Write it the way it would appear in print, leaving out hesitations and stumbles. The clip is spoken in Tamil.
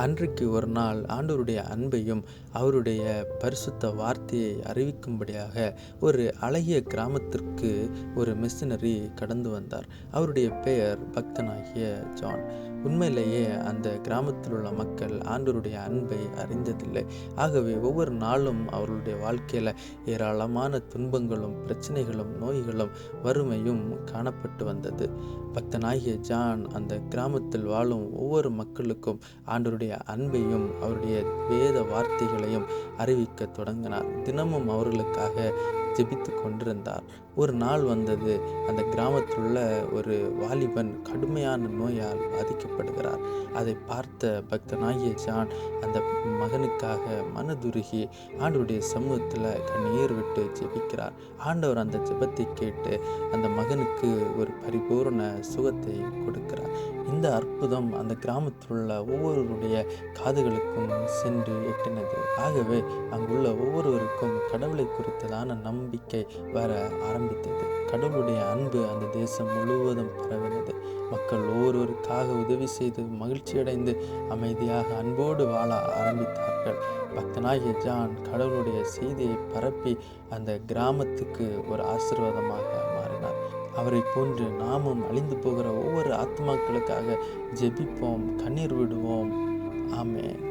அன்றைக்கு ஒரு நாள் ஆண்டவருடைய அன்பையும் அவருடைய பரிசுத்த வார்த்தையை அறிவிக்கும்படியாக ஒரு அழகிய கிராமத்திற்கு ஒரு மிஷனரி கடந்து வந்தார். அவருடைய பெயர் பக்தனாகிய ஜான். உண்மையிலேயே அந்த கிராமத்தில் உள்ள மக்கள் ஆண்டவருடைய அன்பை அறிந்ததில்லை. ஆகவே ஒவ்வொரு நாளும் அவர்களுடைய வாழ்க்கையில் ஏராளமான துன்பங்களும் பிரச்சனைகளும் நோய்களும் வறுமையும் காணப்பட்டு வந்தது. பக்தனாகிய ஜான் அந்த கிராமத்தில் வாழும் ஒவ்வொரு மக்களுக்கும் ஆண்டவருடைய அன்பையும் அவருடைய வேத வார்த்தைகளையும் அறிவிக்க தொடங்கினார். தினமும் அவர்களுக்காக ஜெபித்து கொண்டிருந்தார். ஒரு நாள் வந்தது. அந்த கிராமத்தில் உள்ள ஒரு வாலிபன் கடுமையான நோயால் பாதிக்கப்படுகிறார். அதை பார்த்த பக்தனாகிய ஜான் அந்த மகனுக்காக மனதுருகி ஆண்டவருடைய சமூகத்தில் கண்ணீர் விட்டு ஜெபிக்கிறார். ஆண்டவர் அந்த ஜெபத்தை கேட்டு அந்த மகனுக்கு ஒரு பரிபூர்ண சுகத்தை கொடுக்கிறார். இந்த அற்புதம் அந்த கிராமத்தில் உள்ள ஒவ்வொருவருடைய காதுகளுக்கும் சென்று எட்டினது. ஆகவே அங்குள்ள ஒவ்வொருவருக்கும் கடவுளை குறித்ததான நம்பிக்கை வர ஆரம்பித்தது. கடவுளுடைய அன்பு அந்த தேசம் முழுவதும் பரவினது. மக்கள் ஒவ்வொருவருக்காக உதவி செய்து மகிழ்ச்சியடைந்து அமைதியாக அன்போடு வாழ ஆரம்பித்தார்கள். பக்தனாகிய ஜான் கடவுளுடைய செய்தியை பரப்பி அந்த கிராமத்துக்கு ஒரு ஆசீர்வாதமாக மாறினார். அவரை போன்று நாமும் அழிந்து போகிற ஒவ்வொரு ஆத்மாக்களுக்காக ஜெபிப்போம், கண்ணீர் விடுவோம். ஆமென்.